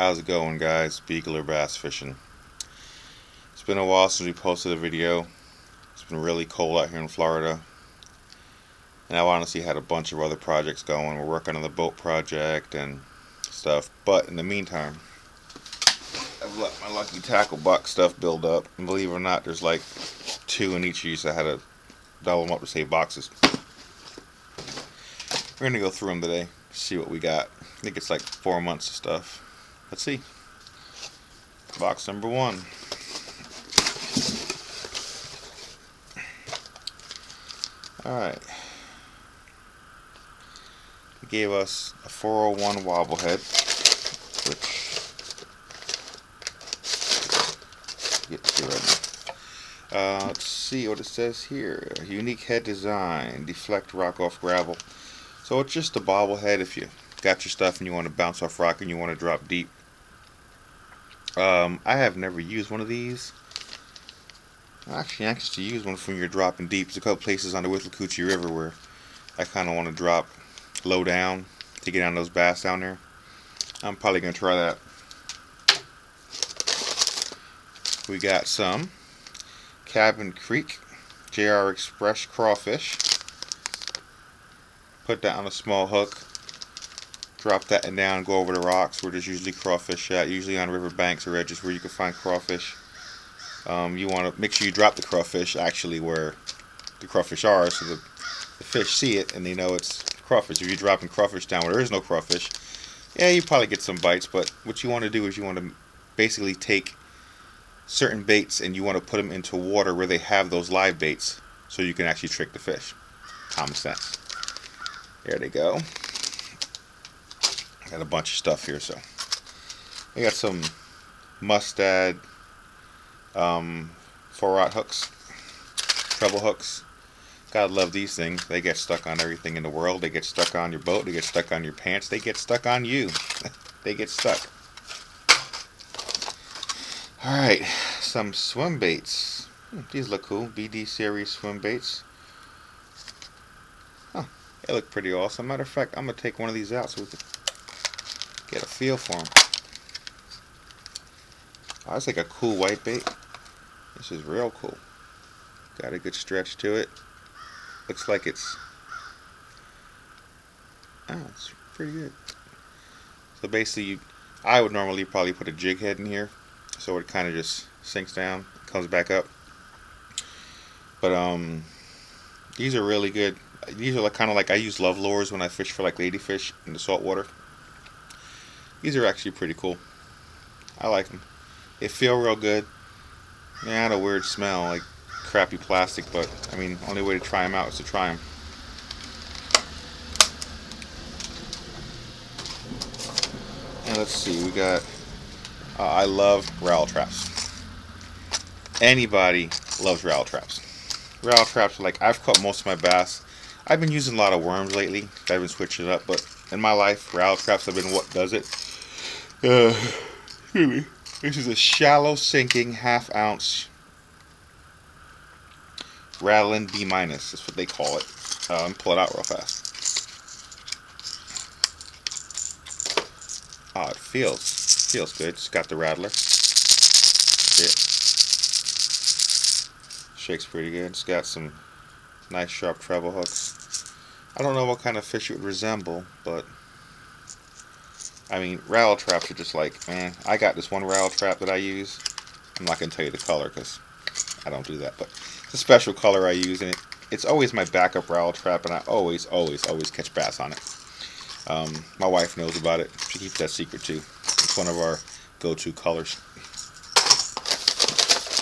How's it going, guys? Beagler Bass Fishing. It's been a while since we posted a video. It's been really cold out here in Florida, and I honestly had a bunch of other projects going. We're working on the boat project and stuff, but in the meantime, I've let my Lucky Tackle box stuff build up, and believe it or not, there's like two in each of these. I had to double them up to save boxes. We're gonna go through them today, see what we got. I think it's like 4 months of stuff. Let's see. Box number one. Alright. He gave us a 401 wobblehead, which I'll get to right now. Let's see what it says here. Unique head design, deflect rock off gravel. So it's just a bobblehead if you got your stuff and you want to bounce off rock and you want to drop deep. I have never used one of these. Actually, I anxious to use one when you're dropping deep. There's a couple places on the Withlacoochee River where I kind of want to drop low down to get on those bass down there. I'm probably going to try that. We got some Cabin Creek JR Express crawfish. Put that on a small hook. Drop that and down, go over the rocks where there's usually crawfish at, usually on river banks or edges where you can find crawfish. You want to make sure you drop the crawfish actually where the crawfish are, so the fish see it and they know it's crawfish. If you're dropping crawfish down where there is no crawfish, yeah, you probably get some bites, but what you want to do is you want to basically take certain baits and you want to put them into water where they have those live baits so you can actually trick the fish. Common sense. There they go. Got a bunch of stuff here, so we got some Mustad 4-aught hooks, treble hooks. Gotta love these things. They get stuck on everything in the world. They get stuck on your boat. They get stuck on your pants. They get stuck on you. They get stuck. All right, some swim baits. These look cool. BD series swim baits. Huh, they look pretty awesome. Matter of fact, I'm gonna take one of these out so we can get a feel for them. Oh, that's like a cool white bait. This is real cool. Got a good stretch to it. Looks like it's pretty good. So basically, I would normally probably put a jig head in here, so it kind of just sinks down, comes back up. But these are really good. These are like kind of like I use love lures when I fish for like ladyfish in the salt water. These are actually pretty cool. I like them. They feel real good. They had a weird smell, like crappy plastic, but I mean, only way to try them out is to try them. And let's see, we got. I love rattle traps. Anybody loves rattle traps. Rattle traps are like I've caught most of my bass. I've been using a lot of worms lately. I've been switching it up, but in my life, rattle traps have been what does it. This is a shallow sinking ½ ounce rattling B-. That's what they call it. Let me pull it out real fast. Oh, it feels good. It's got the rattler. See it? Shakes pretty good. It's got some nice sharp treble hooks. I don't know what kind of fish it would resemble, but I mean, rattle traps are just like, man, I got this one rattle trap that I use. I'm not going to tell you the color because I don't do that, but it's a special color I use, and it's always my backup rattle trap, and I always catch bass on it. My wife knows about it. She keeps that secret too. It's one of our go-to colors.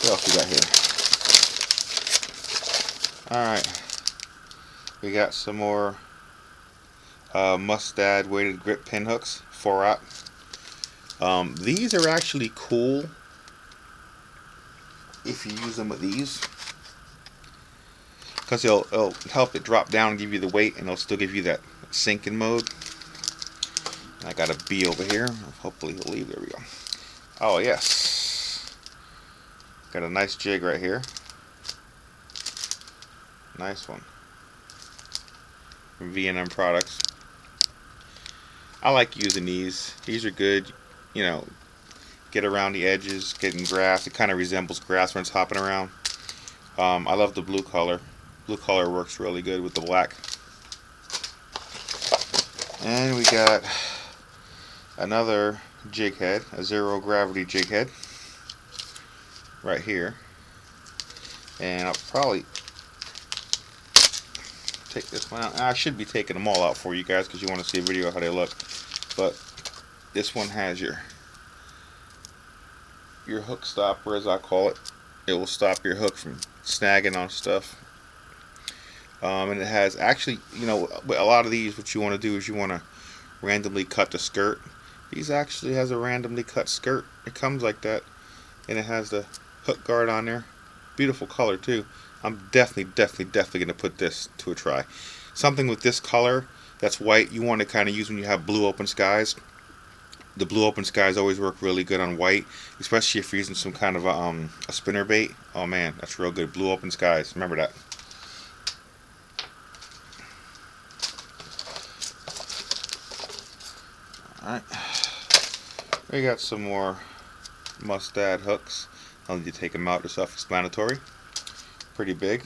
What else we got here? Alright. We got some more Mustad weighted grip pin hooks. 4-aught. These are actually cool if you use them with these, because it'll help it drop down and give you the weight, and it'll still give you that sinking mode. And I got a B over here. Hopefully he'll leave. There we go. Oh yes, got a nice jig right here. Nice one. From V&M Products. I like using these. These are good. you know, get around the edges, getting grass. It kind of resembles grass when it's hopping around. I love the blue color. Blue color works really good with the black. And we got another jig head, a zero gravity jig head, right here. And I'll probably take this one out. I should be taking them all out for you guys because you want to see a video of how they look. But this one has your hook stopper, as I call it. It will stop your hook from snagging on stuff. And it has actually, you know, a lot of these, what you want to do is you want to randomly cut the skirt. These actually has a randomly cut skirt. It comes like that, and it has the hook guard on there. Beautiful color too. I'm definitely going to put this to a try. Something with this color that's white, you want to kind of use when you have blue open skies. The blue open skies always work really good on white, especially if you're using some kind of a spinner bait. Oh man, that's real good. Blue open skies. Remember that. Alright. We got some more Mustad hooks. I'll need to take them out. They're self-explanatory. Pretty big.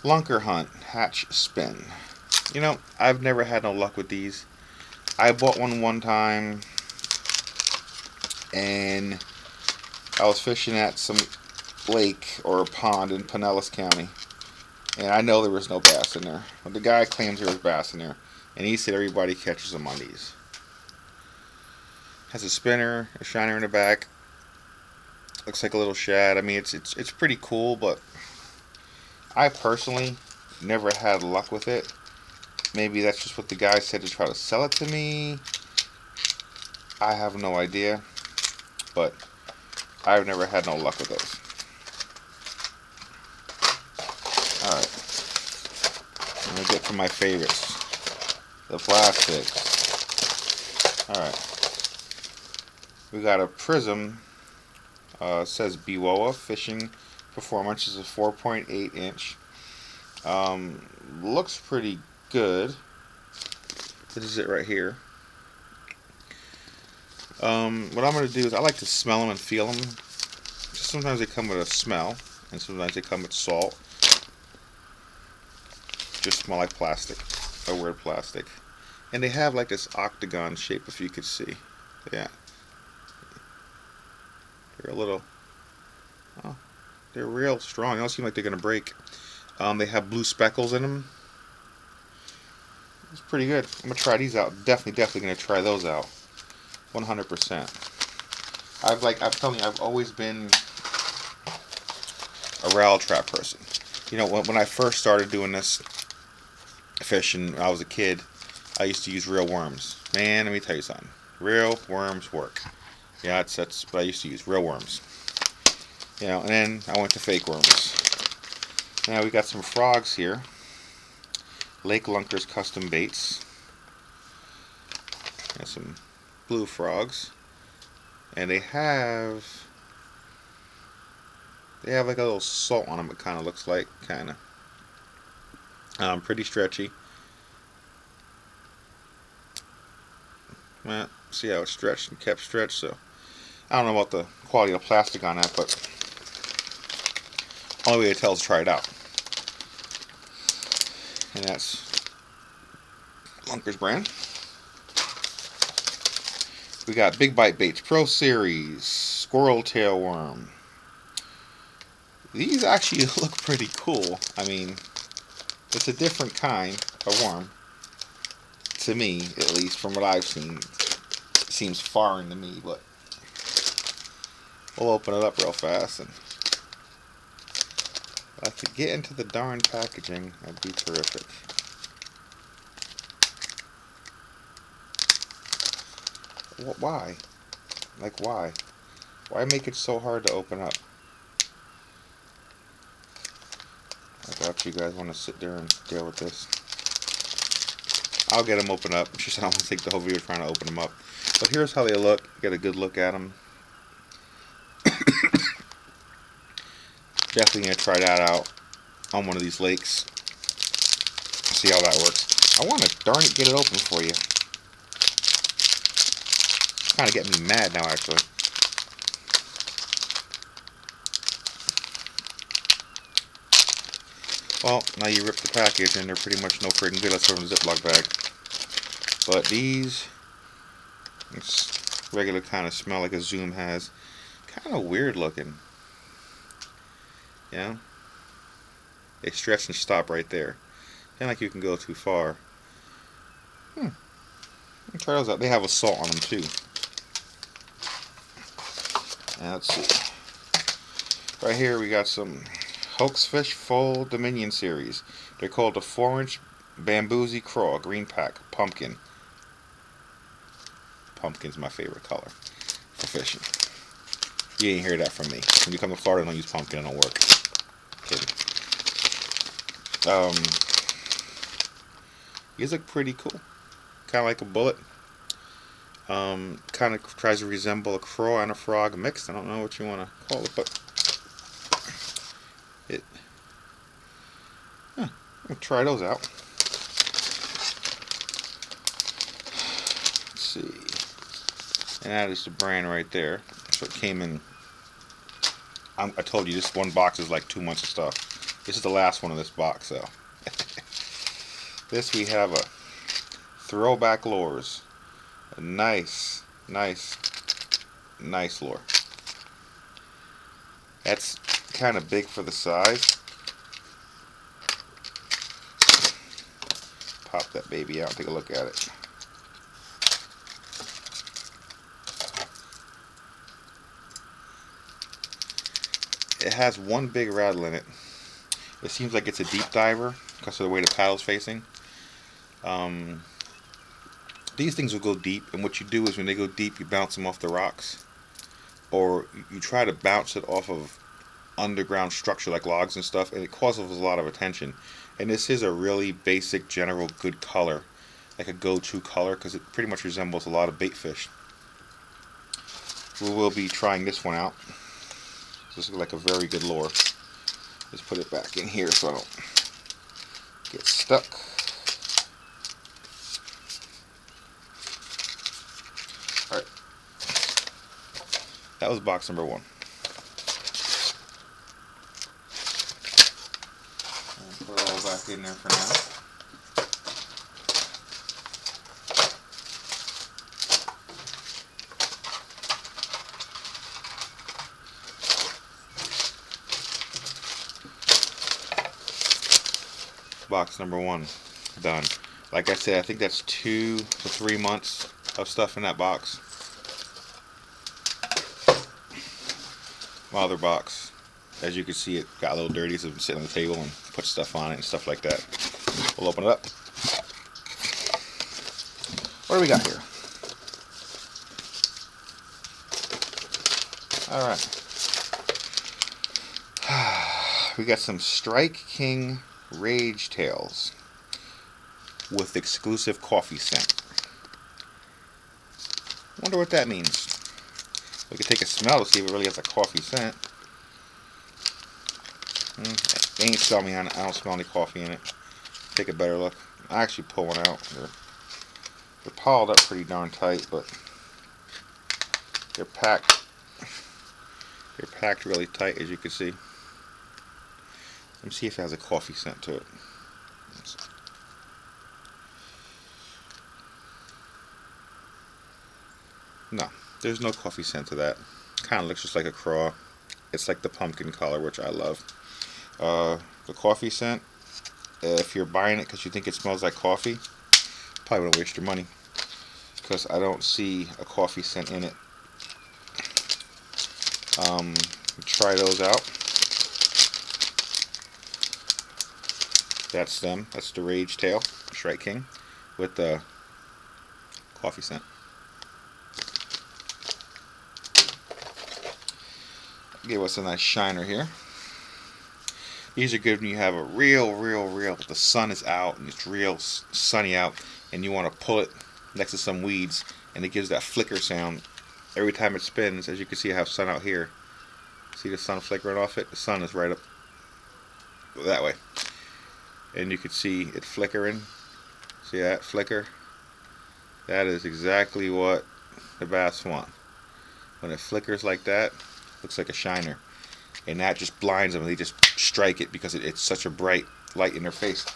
Lunker Hunt Hatch Spin. You know, I've never had no luck with these. I bought one time, and I was fishing at some lake or a pond in Pinellas County, and I know there was no bass in there. But the guy claims there was bass in there, and he said everybody catches them on these. Has a spinner, a shiner in the back. Looks like a little shad. I mean, it's pretty cool, but I personally never had luck with it. Maybe that's just what the guy said to try to sell it to me. I have no idea, but I've never had no luck with those. Alright, I'm going to get to my favorites, the plastics. Alright, we got a Prism, says Biwoa Fishing Performance. Is a 4.8 inch. Looks pretty good. This is it right here. What I'm going to do is I like to smell them and feel them. Sometimes they come with a smell, and sometimes they come with salt. Just smell like plastic. I wear plastic. And they have like this octagon shape, if you could see. Yeah. They're a little... Oh, they're real strong. They don't seem like they're going to break. They have blue speckles in them. It's pretty good. I'm going to try these out. Definitely going to try those out. 100%. I'm telling you, I've always been a rattle trap person. You know, when I first started doing this fishing when I was a kid, I used to use real worms. Man, let me tell you something. Real worms work. Yeah, that's what I used to use. Real worms. You know, and then I went to fake worms. Now we got some frogs here. Lake Lunkers Custom Baits. Got some blue frogs. And they have like a little salt on them, it kind of looks like. Pretty stretchy. Well, see how it's stretched and kept stretched, so I don't know about the quality of the plastic on that, but only way to tell is try it out. And that's Lunkers brand. We got Big Bite Baits Pro Series Squirrel Tail Worm. These actually look pretty cool. I mean, it's a different kind of worm. To me, at least, from what I've seen. It seems foreign to me, but we'll open it up real fast. And if I could get into the darn packaging, that'd be terrific. Why? Like, why? Why make it so hard to open up? I doubt you guys want to sit there and deal with this. I'll get them open up. It's just I don't want to take the whole video trying to open them up. But here's how they look. Get a good look at them. Definitely going to try that out on one of these lakes. See how that works. I want to darn it get it open for you. Kind of getting me mad now, actually. Well, now you rip the package and they're pretty much no friggin' good. Let's throw them in a Ziploc bag. But these, it's regular kind of smell like a Zoom has. Kind of weird looking. Yeah. They stretch and stop right there. Ain't like you can go too far. Try those out. They have a salt on them too. Now let's see. Right here we got some Hoaxfish Full Dominion series. They're called the 4-inch Bamboozy Craw Green Pack Pumpkin. Pumpkin's my favorite color for fishing. You ain't hear that from me. When you come to Florida, don't use pumpkin. It don't work. Kidding. These look pretty cool. Kind of like a bullet. Kind of tries to resemble a craw and a frog mixed. I don't know what you want to call it, but we'll try those out. Let's see. And that is the brand right there. So it came in. I told you this one box is like 2 months of stuff. This is the last one of this box, so. This we have a Throwback Lures. A nice lure. That's kind of big for the size. Pop that baby out and take a look at it. It has one big rattle in it. It seems like it's a deep diver because of the way the paddle's facing. These things will go deep, and what you do is when they go deep, you bounce them off the rocks, or you try to bounce it off of underground structure like logs and stuff, and it causes a lot of attention. And this is a really basic, general, good color, like a go-to color, because it pretty much resembles a lot of bait fish. We will be trying this one out. This is like a very good lure. Just put it back in here so I don't get stuck. Alright. That was box number 1. I'll put it all back in there for now. Box number 1 done. Like I said, I think that's 2 to 3 months of stuff in that box. My other box, as you can see, it got a little dirty, so I've been sitting on the table and put stuff on it and stuff like that. We'll open it up. What do we got here? Alright. We got some Strike King Rage Tails with exclusive coffee scent. Wonder what that means. We could take a smell to see if it really has a coffee scent. They ain't smell me on it. I don't smell any coffee in it. Take a better look. I actually pull one out. They're piled up pretty darn tight, but they're packed. They're packed really tight, as you can see. Let me see if it has a coffee scent to it. No, there's no coffee scent to that. Kind of looks just like a craw. It's like the pumpkin color, which I love. The coffee scent, if you're buying it because you think it smells like coffee, probably wouldn't waste your money, because I don't see a coffee scent in it. Try those out. That's them. That's the Rage Tail Strike King with the coffee scent. Give us a nice shiner here. These are good when you have a the sun is out and it's real sunny out and you want to pull it next to some weeds, and it gives that flicker sound every time it spins. As you can see, I have sun out here. See the sun flickering off it? The sun is right up that way. And you can see it flickering. See that flicker? That is exactly what the bass want. When it flickers like that, looks like a shiner. And that just blinds them, and they just strike it because it's such a bright light in their face.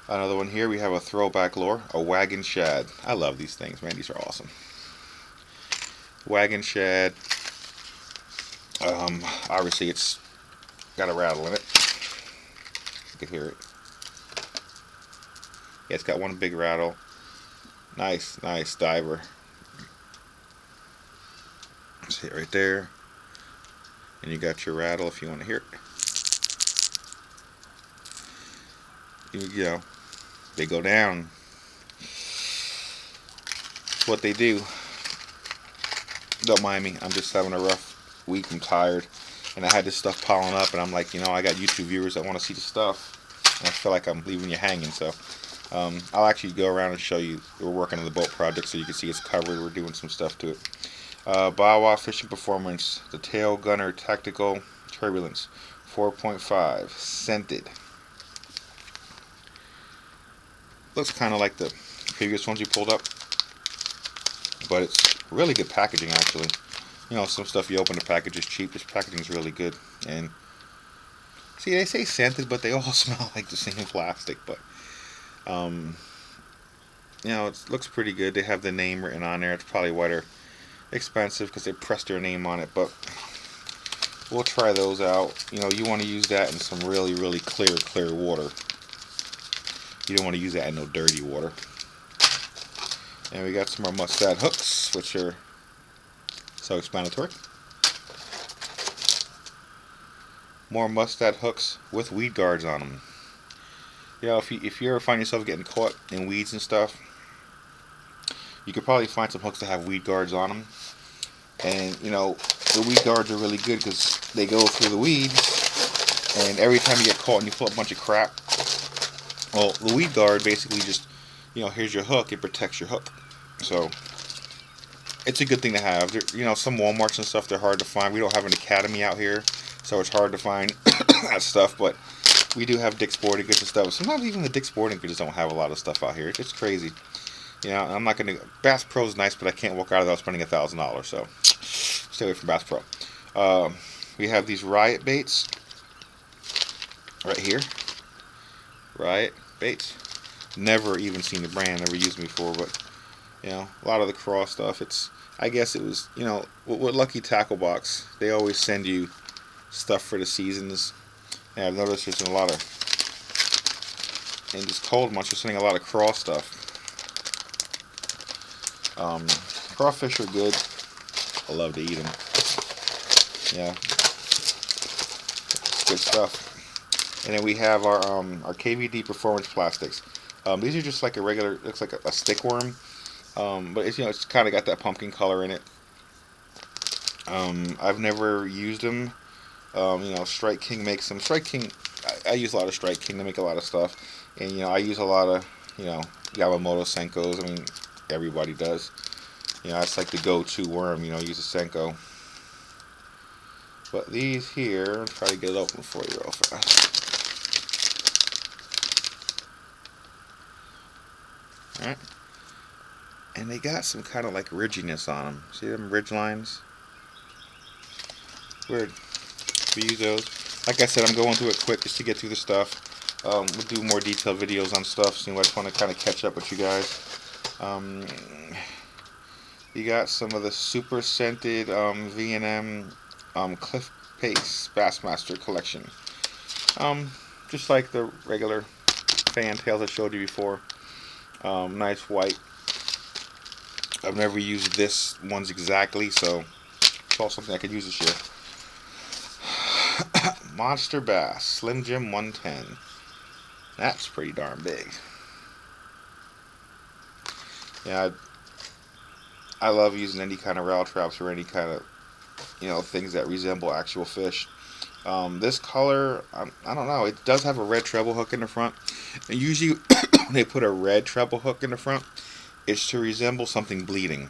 Another one here, we have a throwback lure, a wagon shad. I love these things, man. These are awesome. Wagon shad. Obviously, it's got a rattle in it. You can hear it. Yeah, it's got one big rattle. Nice diver. See it right there. And you got your rattle if you want to hear it. You know, they go down. It's what they do. Don't mind me. I'm just having a rough week. I'm tired. And I had this stuff piling up, and I'm like, I got YouTube viewers that want to see the stuff. And I feel like I'm leaving you hanging, so I'll actually go around and show you. We're working on the boat project, so you can see it's covered. We're doing some stuff to it. Bawa Fishing Performance, the Tail Gunner Tactical Turbulence, 4.5, scented. Looks kind of like the previous ones you pulled up, but it's really good packaging, actually. Some stuff you open the package is cheap. This packaging is really good. And see, they say scented, but they all smell like the same plastic. But it looks pretty good. They have the name written on there. It's probably why they're expensive, because they pressed their name on it. But we'll try those out. You want to use that in some really clear water. You don't want to use that in no dirty water. And we got some more Mustad hooks, which are self-explanatory. More Mustad hooks with weed guards on them. If you ever find yourself getting caught in weeds and stuff, you could probably find some hooks that have weed guards on them. And the weed guards are really good because they go through the weeds, and every time you get caught and you pull up a bunch of crap, well, the weed guard basically just, here's your hook. It protects your hook. So it's a good thing to have. Some Walmarts and stuff, they're hard to find. We don't have an Academy out here, so it's hard to find that stuff. But we do have Dick's Sporting Goods and stuff. Sometimes even the Dick's Sporting Goods don't have a lot of stuff out here. It's just crazy. I'm not gonna. Bass Pro is nice, but I can't walk out without spending $1,000. So stay away from Bass Pro. We have these Riot baits right here. Riot baits. Never even seen the brand. Never used them before, but a lot of the craw stuff. I guess it was with Lucky Tackle Box. They always send you stuff for the seasons. And I've noticed there's a lot of, in this cold months, they're sending a lot of craw stuff. Crawfish are good. I love to eat them. Yeah, it's good stuff. And then we have our KVD Performance plastics. These are just like a regular, looks like a stick worm, but it's kind of got that pumpkin color in it. I've never used them. Strike King makes them. Strike King, I use a lot of Strike King to make a lot of stuff, and I use a lot of Yamamoto Senkos. I mean, everybody does. That's like the go-to worm. Use a Senko. But these here, I'll try to get it open for you real fast. Alright. And they got some kind of like ridginess on them. See them ridge lines? Weird. We use those. Like I said, I'm going through it quick just to get through the stuff. We'll do more detailed videos on stuff, so I just want to kind of catch up with you guys. You got some of the super scented V&M Cliff Pace Bassmaster collection. Just like the regular fantails I showed you before. Nice white. I've never used this ones exactly, so it's all something I could use this year. Monster Bass Slim Jim 110. That's pretty darn big. Yeah, I love using any kind of rail traps or any kind of things that resemble actual fish. This color, I don't know. It does have a red treble hook in the front. And usually when they put a red treble hook in the front, it's to resemble something bleeding,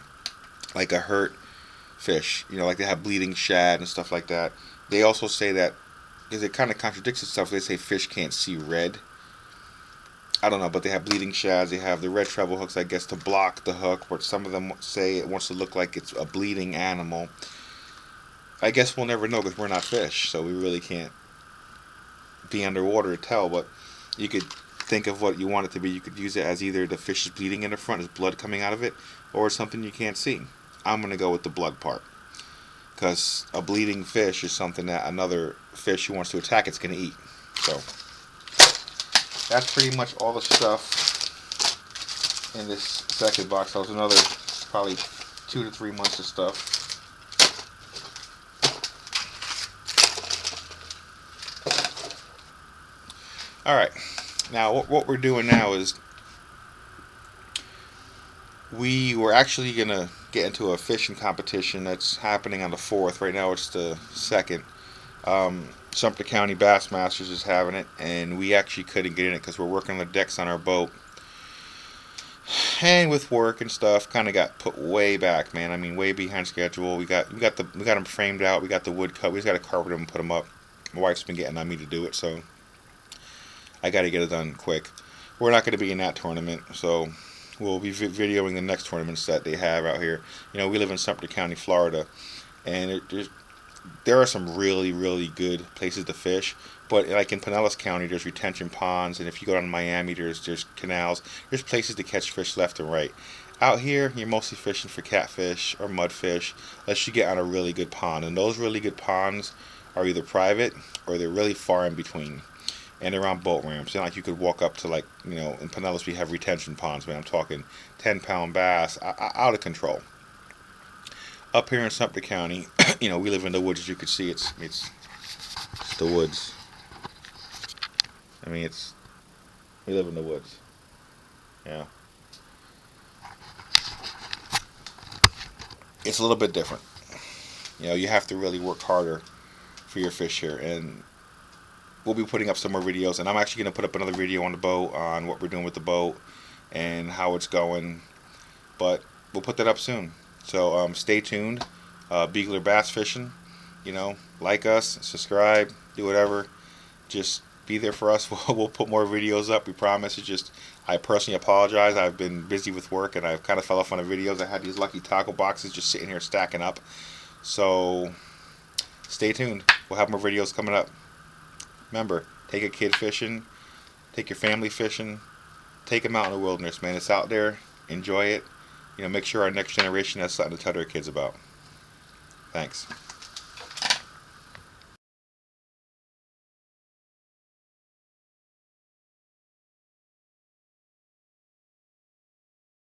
like a hurt fish. Like they have bleeding shad and stuff like that. They also say that, because it kind of contradicts itself, they say fish can't see red. I don't know, but they have bleeding shads. They have the red treble hooks, I guess, to block the hook. But some of them say it wants to look like it's a bleeding animal. I guess we'll never know because we're not fish, so we really can't be underwater to tell. But you could think of what you want it to be. You could use it as either the fish is bleeding in the front, there's blood coming out of it, or something you can't see. I'm gonna go with the blood part because a bleeding fish is something that another fish who wants to attack it's gonna eat. So that's pretty much all the stuff in this second box. That was another probably 2 to 3 months of stuff. Alright, now what we're doing now is we were actually going to get into a fishing competition that's happening on the 4th. Right now it's the 2nd. Sumter County Bassmasters is having it, and we actually couldn't get in it because we're working on the decks on our boat. And with work and stuff, kind of got put way back, man. I mean, way behind schedule. We got them framed out. We got the wood cut. We just got to carpet them and put them up. My wife's been getting on me to do it, so I got to get it done quick. We're not going to be in that tournament, so we'll be videoing the next tournaments that they have out here. You know, we live in Sumter County, Florida, and there are some really, really good places to fish. But like in Pinellas County, there's retention ponds, and if you go down to Miami, there's canals. There's places to catch fish left and right. Out here, you're mostly fishing for catfish or mudfish, unless you get on a really good pond. And those really good ponds are either private or they're really far in between. And they're on boat ramps. And like you could walk up to, like, you know, in Pinellas we have retention ponds, man. I'm talking 10-pound bass, out of control. Up here in Sumter County, you know, we live in the woods. As you can see, it's the woods. I mean, we live in the woods. Yeah. It's a little bit different. You know, you have to really work harder for your fish here, and we'll be putting up some more videos, and I'm actually going to put up another video on the boat, on what we're doing with the boat and how it's going, but we'll put that up soon. So stay tuned. Beagler Bass Fishing, you know, like us, subscribe, do whatever, just be there for us. We'll put more videos up, we promise. It's just, I personally apologize, I've been busy with work and I've kind of fell off on the videos. I had these lucky tackle boxes just sitting here stacking up, so stay tuned. We'll have more videos coming up. Remember, take a kid fishing, take your family fishing, take them out in the wilderness, man. It's out there. Enjoy it. You know, make sure our next generation has something to tell their kids about. Thanks.